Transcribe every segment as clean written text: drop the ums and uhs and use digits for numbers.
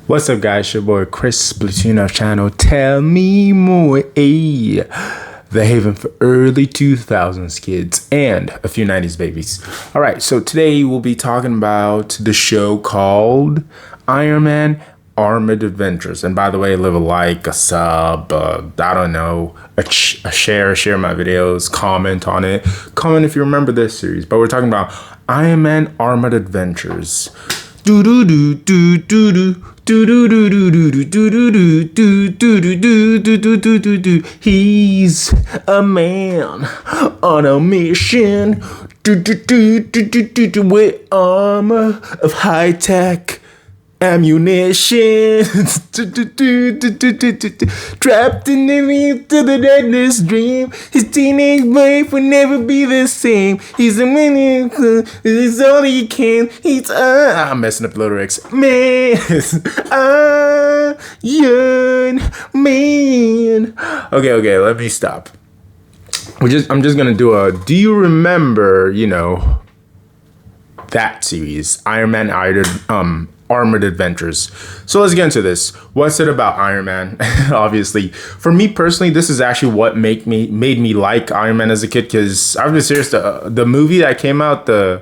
What's up, guys? Your boy Chris Splatoon channel. Tell me more. The haven for early 2000s kids and a few 90s babies. All right, so today we'll be talking about the show called Iron Man Armored Adventures. And by the way, leave a like, a sub, I don't know, a share my videos, comment on it. Comment if you remember this series. But we're talking about Iron Man Armored Adventures. Do do do do do do. He's a man on a mission with armor of high tech ammunition. Trapped in the deadliest dream. His teenage life will never be the same. He's a man, it's all he can. I'm messing up the lyrics. Man, Iron Man. Okay, let me stop. I'm just gonna do a. Do you remember? That series, Iron Man Armored Adventures. So let's get into this. What's it about Iron Man? Obviously, for me personally, this is actually what made me like Iron Man as a kid. Because I've been serious. The movie that came out, the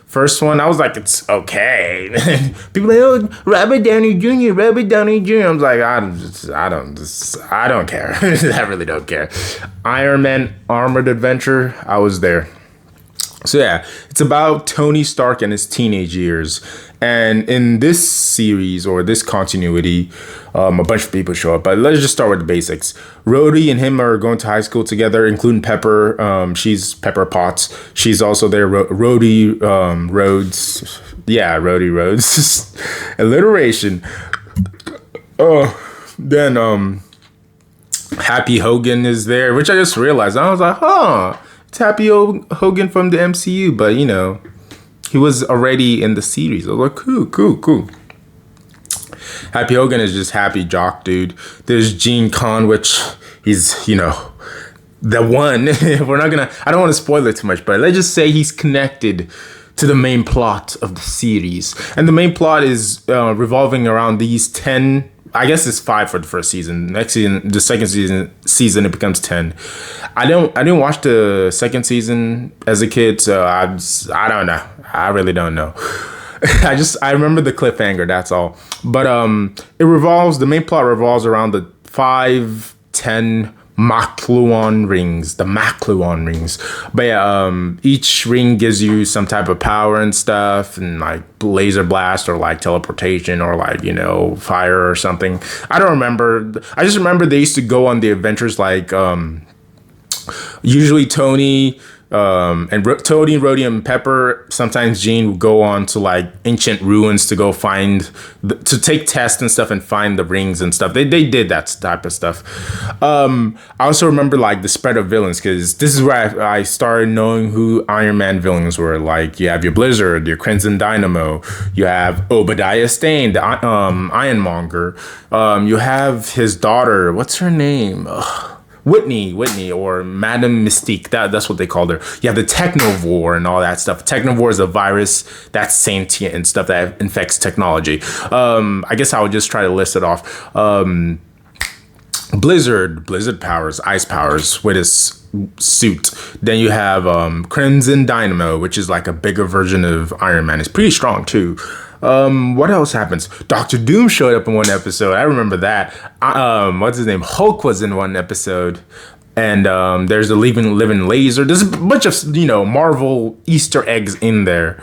first one, I was like, it's okay. People are like, oh, Robert Downey Jr. I was like, I don't care. I really don't care. Iron Man Armored Adventure, I was there. So yeah, it's about Tony Stark and his teenage years. And in this series, or this continuity, a bunch of people show up. But let's just start with the basics. Rhodey and him are going to high school together, including Pepper. She's Pepper Potts. She's also there. Rhodey Rhodes. Yeah, Rhodey Rhodes. Alliteration. Then Happy Hogan is there, which I just realized. I was like, huh. It's Happy Hogan from the MCU, but he was already in the series. I was like, cool. Happy Hogan is just happy jock dude. There's Gene Con, which he's, the one. I don't want to spoil it too much, but let's just say he's connected to the main plot of the series. And the main plot is revolving around these 10, I guess it's 5 for the first season. Next season, the second season it becomes 10. I didn't watch the second season as a kid, so I don't know. I really don't know. I remember the cliffhanger, that's all. But the main plot revolves around the 5, 10 Makluan rings, the Makluan rings. But yeah, each ring gives you some type of power and stuff, and like laser blast or like teleportation or like fire or something. I don't remember. I just remember they used to go on the adventures like usually Tony, Rhodey and Pepper, sometimes Gene would go on to like ancient ruins to go to take tests and stuff and find the rings and stuff. They did that type of stuff. I also remember like the spread of villains, because this is where I started knowing who Iron Man villains were. Like you have your Blizzard, your Crimson Dynamo, you have Obadiah Stane, the Ironmonger. You have his daughter. What's her name? Whitney, or Madame Mystique. That's what they called her. You have the Technovore and all that stuff. Technovore is a virus that's sentient and stuff that infects technology. I guess I would just try to list it off. Blizzard powers, ice powers with his suit. Then you have Crimson Dynamo, which is like a bigger version of Iron Man. It's pretty strong too. What else happens? Dr. Doom showed up in one episode. I remember that. What's his name? Hulk was in one episode. And there's a living laser. There's a bunch of, Marvel Easter eggs in there.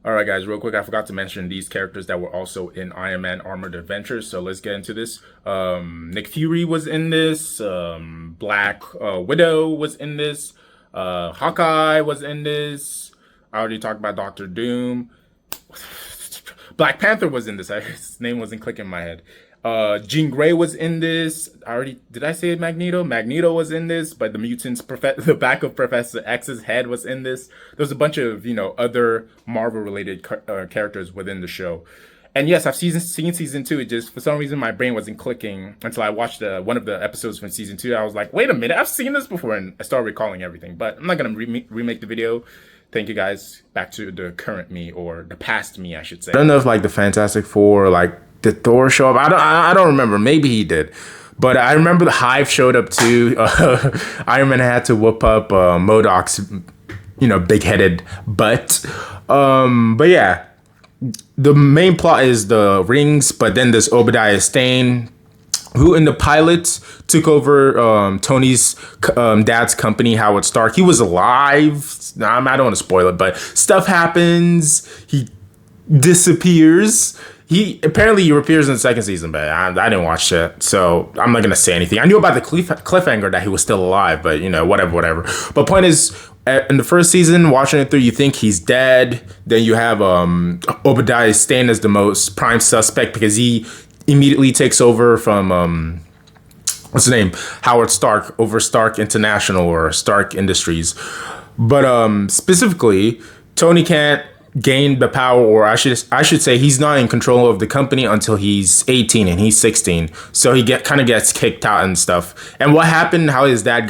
All right, guys, real quick, I forgot to mention these characters that were also in Iron Man Armored Adventures. So let's get into this. Nick Fury was in this. Black Widow was in this. Hawkeye was in this. I already talked about Dr. Doom. Black Panther was in this. His name wasn't clicking in my head. Jean Grey was in this. Did I say Magneto? Magneto was in this, but the back of Professor X's head was in this. There's a bunch of, other Marvel related characters within the show. And yes, I've seen season 2. It just, for some reason, my brain wasn't clicking until I watched one of the episodes from season 2. I was like, wait a minute, I've seen this before, and I started recalling everything. But I'm not going to remake the video. Thank you, guys. Back to the current me, or the past me, I should say. I don't know if like the Fantastic Four, like Did Thor show up? I don't remember. Maybe he did. But I remember the Hive showed up too. Iron Man had to whoop up MODOK's, big headed butt. But yeah, the main plot is the rings, but then there's Obadiah Stane, who in the pilot took over Tony's dad's company, Howard Stark. He was alive. I don't want to spoil it, but stuff happens. He disappears. He apparently reappears in the second season, but I didn't watch it, so I'm not gonna say anything. I knew about the cliffhanger that he was still alive, but whatever. But point is, in the first season, watching it through, you think he's dead. Then you have Obadiah Stane as the most prime suspect because he immediately takes over from what's his name, Howard Stark, over Stark International or Stark Industries. But specifically, Tony can't gain the power, or I should say he's not in control of the company until he's 18 and he's 16. So he kind of gets kicked out and stuff. And what happened, how his dad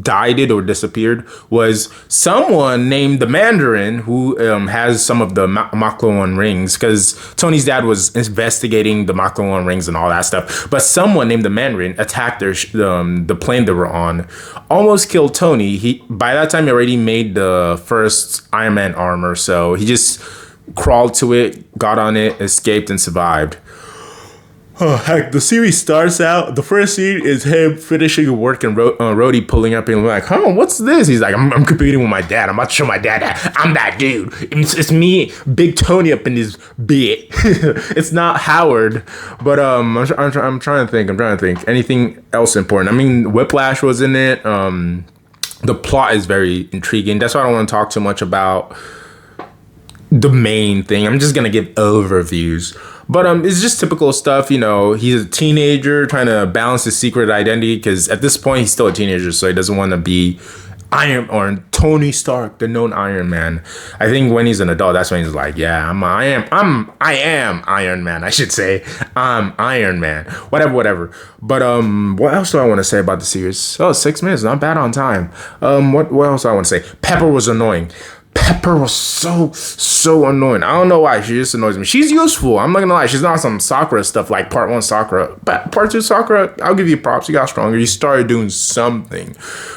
died or disappeared, was someone named the Mandarin, who has some of the Makluan rings, because Tony's dad was investigating the Makluan rings and all that stuff. But someone named the Mandarin attacked the plane they were on, almost killed Tony. By that time he already made the first Iron Man armor, so he just crawled to it, got on it, escaped, and survived. Oh, heck, the series starts out, the first scene is him finishing work and Rhodey pulling up and like, what's this? He's like, I'm competing with my dad. I'm about to show my dad that I'm that dude. It's me, Big Tony up in this bit. It's not Howard, but I'm trying to think. Anything else important? I mean, Whiplash was in it. The plot is very intriguing. That's why I don't want to talk too much about the main thing. I'm just going to give overviews. But it's just typical stuff, he's a teenager trying to balance his secret identity because at this point he's still a teenager, so he doesn't want to be Tony Stark, the known Iron Man. I think when he's an adult, that's when he's like, yeah, I am Iron Man, I should say. I'm Iron Man. Whatever. But what else do I want to say about the series? 6 minutes, not bad on time. What else do I want to say? Pepper was annoying. Pepper was so annoying. I don't know why. She just annoys me. She's useful. I'm not gonna lie. She's not some Sakura stuff like part 1 Sakura. But part 2 Sakura, I'll give you props. You got stronger. You started doing something.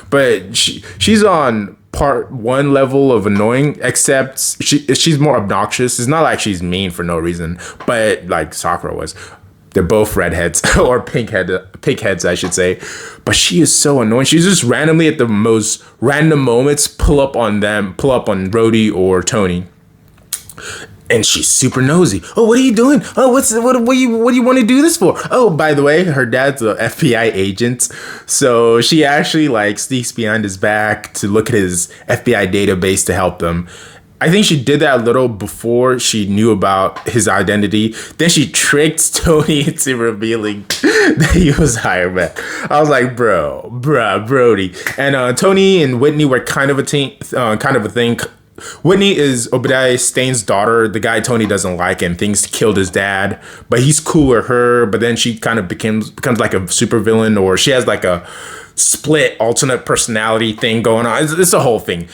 But she's on part 1 level of annoying, except she's more obnoxious. It's not like she's mean for no reason, but like Sakura was. They're both redheads or pink heads, I should say. But she is so annoying. She's just randomly at the most random moments pull up on Rhodey or Tony. And she's super nosy. Oh, what are you doing? Oh, what do you want to do this for? Oh, by the way, her dad's a FBI agent. So she actually sneaks behind his back to look at his FBI database to help them. I think she did that a little before she knew about his identity. Then she tricked Tony into revealing that he was Iron Man. I was like, Brody. And Tony and Whitney were kind of a thing. Whitney is Obadiah Stane's daughter, the guy Tony doesn't like and thinks killed his dad. But he's cool with her. But then she kind of becomes like a supervillain, or she has like a split alternate personality thing going on. It's a whole thing.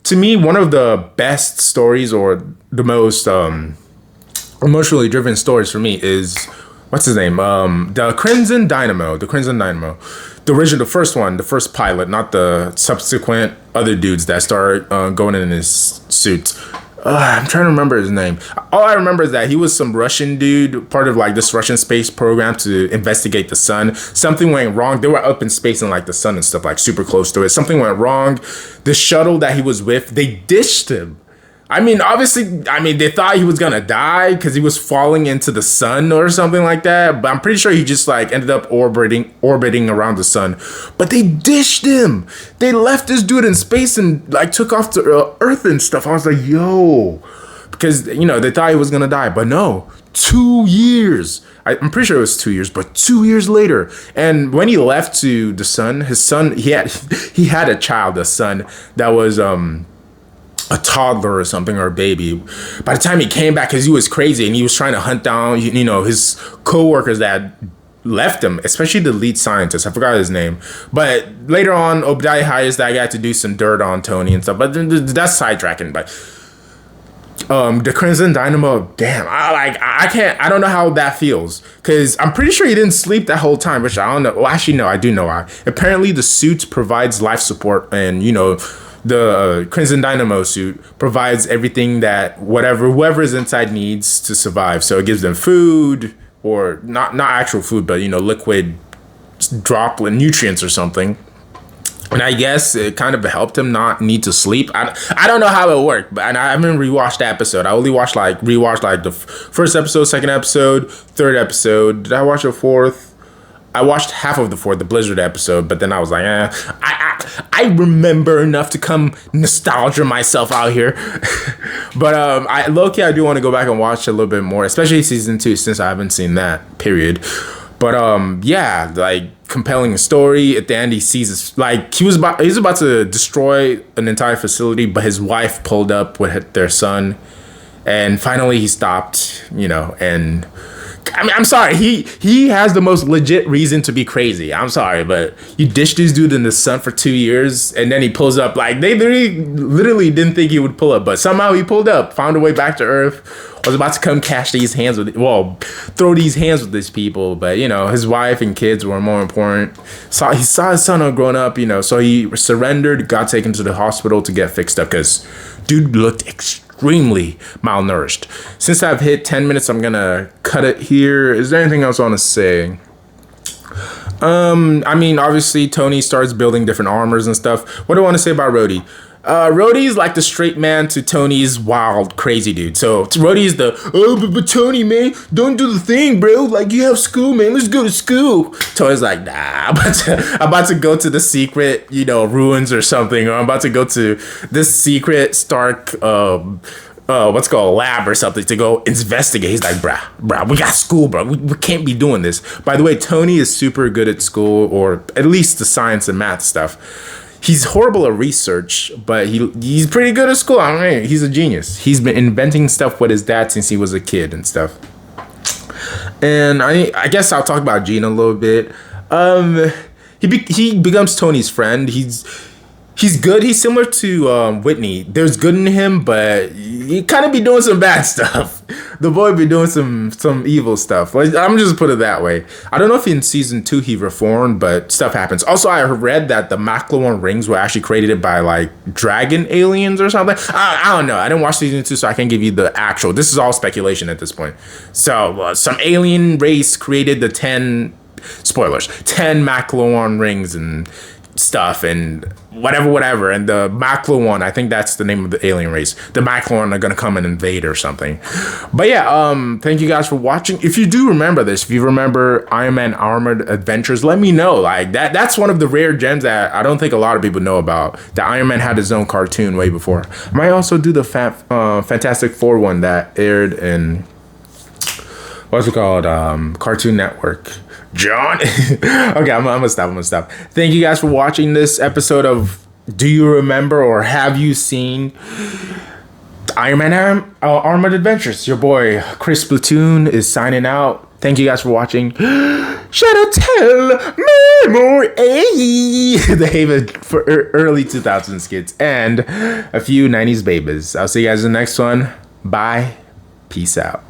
To me, one of the best stories, or the most emotionally driven stories for me, is what's his name? The Crimson Dynamo. The original, the first one, the first pilot, not the subsequent other dudes that started going in his suits. I'm trying to remember his name. All I remember is that he was some Russian dude, part of this Russian space program to investigate the sun. Something went wrong. They were up in space and the sun and stuff, super close to it. Something went wrong. The shuttle that he was with, they ditched him. Obviously, they thought he was gonna die because he was falling into the sun or something like that. But I'm pretty sure he just ended up orbiting around the sun. But they ditched him. They left this dude in space and took off to Earth and stuff. I was like, yo, because they thought he was gonna die, but no. 2 years. I'm pretty sure it was 2 years, but 2 years later. And when he left to the sun, his son, he had a child, a son that was a toddler or something, or a baby. By the time he came back, because he was crazy and he was trying to hunt down, his co-workers that left him, especially the lead scientist. I forgot his name. But later on, Obadiah hires that guy to do some dirt on Tony and stuff. But that's sidetracking. But The Crimson Dynamo, damn, I don't know how that feels, because I'm pretty sure he didn't sleep that whole time, which I don't know. Well, actually, no, I do know why. Apparently, the suit provides life support, and the Crimson Dynamo suit provides everything that whoever is inside needs to survive. So it gives them food, or not actual food, but liquid droplet nutrients or something. And I guess it kind of helped him not need to sleep. I don't know how it worked, but I haven't rewatched the episode. I only rewatched like the first episode, second episode, third episode. Did I watch the fourth? I watched half of the fourth, the Blizzard episode, but then I was like, I remember enough to come nostalgia myself out here. But I do want to go back and watch a little bit more, especially season 2, since I haven't seen that, period. But yeah, like, compelling story. At the end, he sees this, like, he's about to destroy an entire facility, but his wife pulled up with their son, and finally he stopped. And I mean, I'm sorry, he has the most legit reason to be crazy. I'm sorry, but you ditched this dude in the sun for 2 years, and then he pulls up. Like, they literally didn't think he would pull up, but somehow he pulled up, found a way back to Earth. Was about to come throw these hands with these people, but his wife and kids were more important. He saw his son grown up, so he surrendered, got taken to the hospital to get fixed up, because dude looked extremely malnourished. Since I've hit 10 minutes, I'm gonna cut it here. Is there anything else I want to say? I mean, obviously Tony starts building different armors and stuff. What do I want to say about Rhodey? Rhodey's like the straight man to Tony's wild, crazy dude. So Rhodey's but Tony, man, don't do the thing, bro. Like, you have school, man. Let's go to school. Tony's like, nah, I'm about to go to the secret, ruins or something. Or I'm about to go to this secret Stark, what's called lab or something to go investigate. He's like, bruh, we got school, bro. We can't be doing this. By the way, Tony is super good at school, or at least the science and math stuff. He's horrible at research, but he's pretty good at school. I mean, he's a genius. He's been inventing stuff with his dad since he was a kid and stuff. And I guess I'll talk about Gene a little bit. He becomes Tony's friend. He's good. He's similar to Whitney. There's good in him, but he kind of be doing some bad stuff. The boy be doing some evil stuff. Like, I'm just put it that way. I don't know if in season 2 he reformed, but stuff happens. Also, I read that the Makluan rings were actually created by like dragon aliens or something. I don't know. I didn't watch season 2, so I can't give you the actual. This is all speculation at this point. So some alien race created the 10 Makluan rings and stuff and whatever, and the Makluan, I think that's the name of the alien race. The Makluan are gonna come and invade or something. But yeah, thank you guys for watching. If you do remember this, if you remember Iron Man Armored Adventures, let me know. Like, that's one of the rare gems that I don't think a lot of people know about. That Iron Man had his own cartoon way before. I might also do the Fantastic Four one that aired in, what's it called, Cartoon Network. John. Okay, I'm gonna stop. Thank you guys for watching this episode of Do You Remember or Have You Seen Iron Man Armored Adventures? Your boy Chris Platoon is signing out. Thank you guys for watching. Shadow Tell Memory, the haven for early 2000s kids and a few 90s babies. I'll see you guys in the next one. Bye. Peace out.